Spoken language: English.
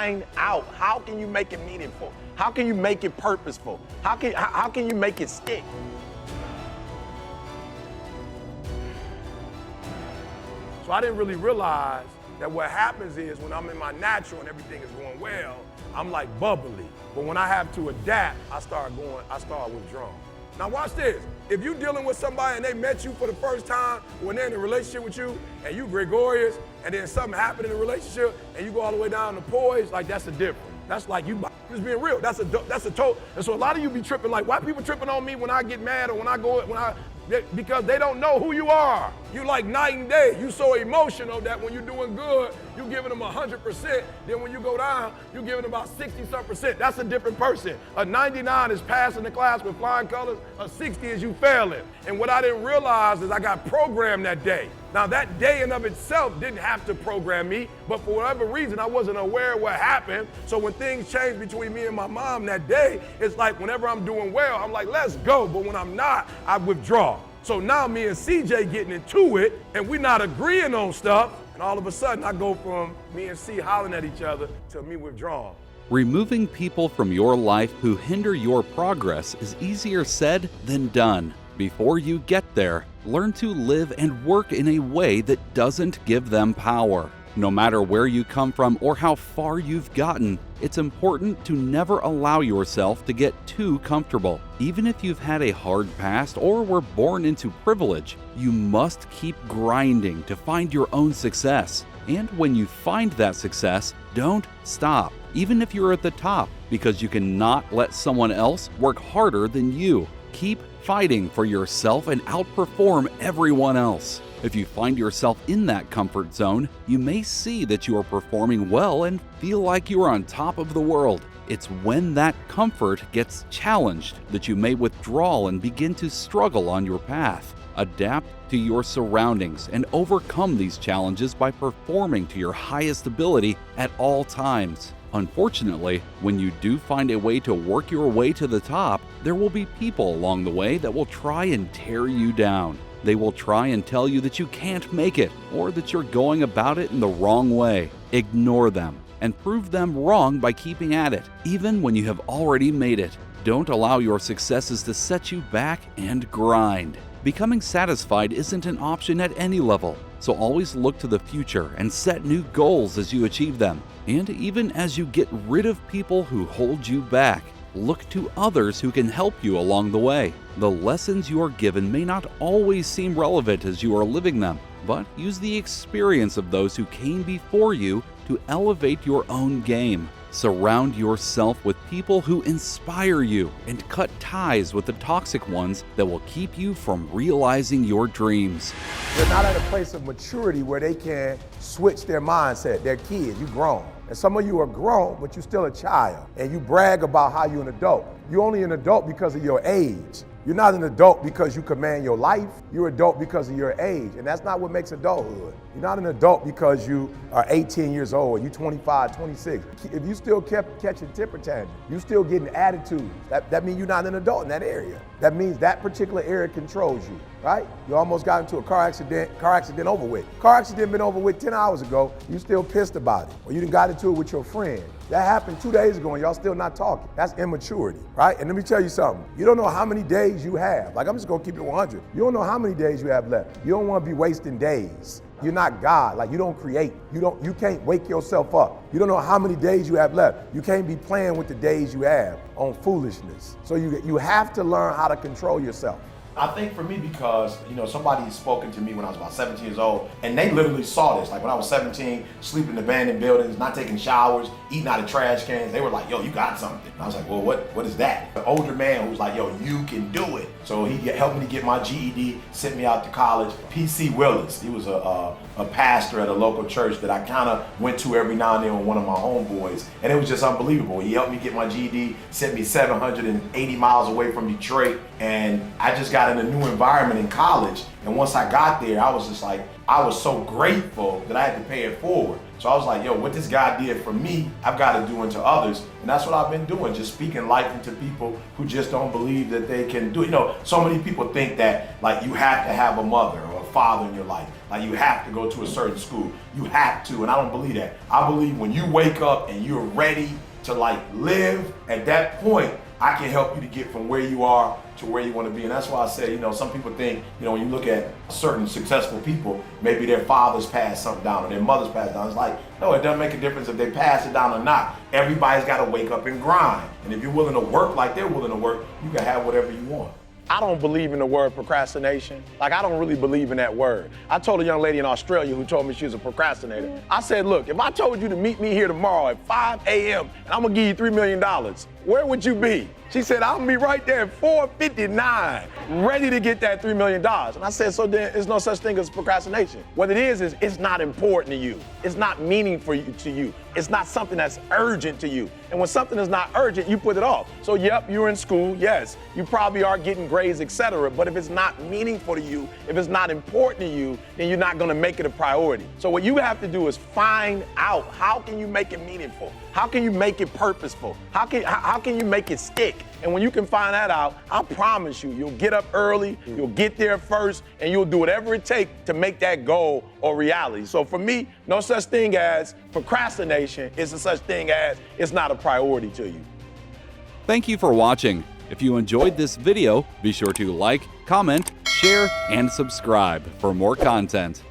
find out how can you make it meaningful? How can you make it purposeful? How can you make it stick? So I didn't really realize that what happens is when I'm in my natural and everything is going well, I'm like bubbly. But when I have to adapt, I start withdrawing. Now watch this. If you're dealing with somebody and they met you for the first time when they're in a relationship with you and you gregarious and then something happened in the relationship and you go all the way down to poise, like that's a difference. That's like you just being real. That's a total. And so a lot of you be tripping like, why people tripping on me when I get mad or because they don't know who you are. You like night and day. You so emotional that when you're doing good, you giving them 100%. Then when you go down, you giving them about 60-some%. That's a different person. A 99 is passing the class with flying colors. A 60 is you failing. And what I didn't realize is I got programmed that day. Now that day in of itself didn't have to program me, but for whatever reason, I wasn't aware of what happened. So when things changed between me and my mom that day, it's like whenever I'm doing well, I'm like, let's go. But when I'm not, I withdraw. So now me and CJ getting into it, and we're not agreeing on stuff, and all of a sudden I go from me and C hollering at each other to me withdrawing. Removing people from your life who hinder your progress is easier said than done. Before you get there, learn to live and work in a way that doesn't give them power. No matter where you come from or how far you've gotten, it's important to never allow yourself to get too comfortable. Even if you've had a hard past or were born into privilege, you must keep grinding to find your own success. And when you find that success, don't stop, even if you're at the top, because you cannot let someone else work harder than you. Keep fighting for yourself and outperform everyone else. If you find yourself in that comfort zone, you may see that you are performing well and feel like you are on top of the world. It's when that comfort gets challenged that you may withdraw and begin to struggle on your path. Adapt to your surroundings and overcome these challenges by performing to your highest ability at all times. Unfortunately, when you do find a way to work your way to the top, there will be people along the way that will try and tear you down. They will try and tell you that you can't make it or that you're going about it in the wrong way. Ignore them and prove them wrong by keeping at it, even when you have already made it. Don't allow your successes to set you back and grind. Becoming satisfied isn't an option at any level, so always look to the future and set new goals as you achieve them. And even as you get rid of people who hold you back, look to others who can help you along the way. The lessons you are given may not always seem relevant as you are living them, but use the experience of those who came before you to elevate your own game. Surround yourself with people who inspire you and cut ties with the toxic ones that will keep you from realizing your dreams. They're not at a place of maturity where they can switch their mindset. They're kids, you grown. And some of you are grown, but you're still a child. And you brag about how you're an adult. You're only an adult because of your age. You're not an adult because you command your life. You're an adult because of your age. And that's not what makes adulthood. You're not an adult because you are 18 years old, you're 25, 26. If you still kept catching temper tantrums, you still getting attitudes, that means you're not an adult in that area. That means that particular area controls you, right? You almost got into a car accident over with. Car accident been over with 10 hours ago, you still pissed about it. Or you done got into it with your friend. That happened 2 days ago and y'all still not talking. That's immaturity, right? And let me tell you something. You don't know how many days you have. Like, I'm just gonna keep it 100. You don't know how many days you have left. You don't wanna be wasting days. You're not God. Like, you don't create. You can't wake yourself up. You don't know how many days you have left. You can't be playing with the days you have on foolishness. So you have to learn how to control yourself. I think for me, because, somebody spoken to me when I was about 17 years old, and they literally saw this. Like, when I was 17, sleeping in abandoned buildings, not taking showers, eating out of trash cans, they were like, yo, you got something. And I was like, well, what is that? An older man who was like, yo, you can do it. So he helped me to get my GED, sent me out to college. P.C. Willis, he was a pastor at a local church that I kind of went to every now and then with one of my homeboys. And it was just unbelievable. He helped me get my GED, sent me 780 miles away from Detroit. And I just got in a new environment in college. And once I got there, I was just like, I was so grateful that I had to pay it forward. So I was like, yo, what this guy did for me, I've got to do unto others. And that's what I've been doing, just speaking life into people who just don't believe that they can do it. So many people think that, like, you have to have a mother or a father in your life. Like you have to go to a certain school. You have to, and I don't believe that. I believe when you wake up and you're ready to like live, at that point, I can help you to get from where you are to where you want to be. And that's why I said, you know, some people think, you know, when you look at certain successful people, maybe their fathers passed something down or their mothers passed down. It's like, no, it doesn't make a difference if they pass it down or not. Everybody's got to wake up and grind. And if you're willing to work like they're willing to work, you can have whatever you want. I don't believe in the word procrastination. Like, I don't really believe in that word. I told a young lady in Australia who told me she was a procrastinator. I said, look, if I told you to meet me here tomorrow at 5 a.m. and I'm gonna give you $3 million, where would you be? She said, I'll be right there at 4:59, ready to get that $3 million. And I said, so then there's no such thing as procrastination. What it is it's not important to you. It's not meaningful to you. It's not something that's urgent to you. And when something is not urgent, you put it off. So yep, you're in school, yes, you probably are getting grades, etc. But if it's not meaningful to you, if it's not important to you, then you're not gonna make it a priority. So what you have to do is find out, how can you make it meaningful? How can you make it purposeful? How can you make it stick? And when you can find that out, I promise you, you'll get up early, you'll get there first, and you'll do whatever it takes to make that goal a reality. So for me, no such thing as procrastination. It's a such thing as it's not a priority to you. Thank you for watching. If you enjoyed this video, be sure to like, comment, share, and subscribe for more content.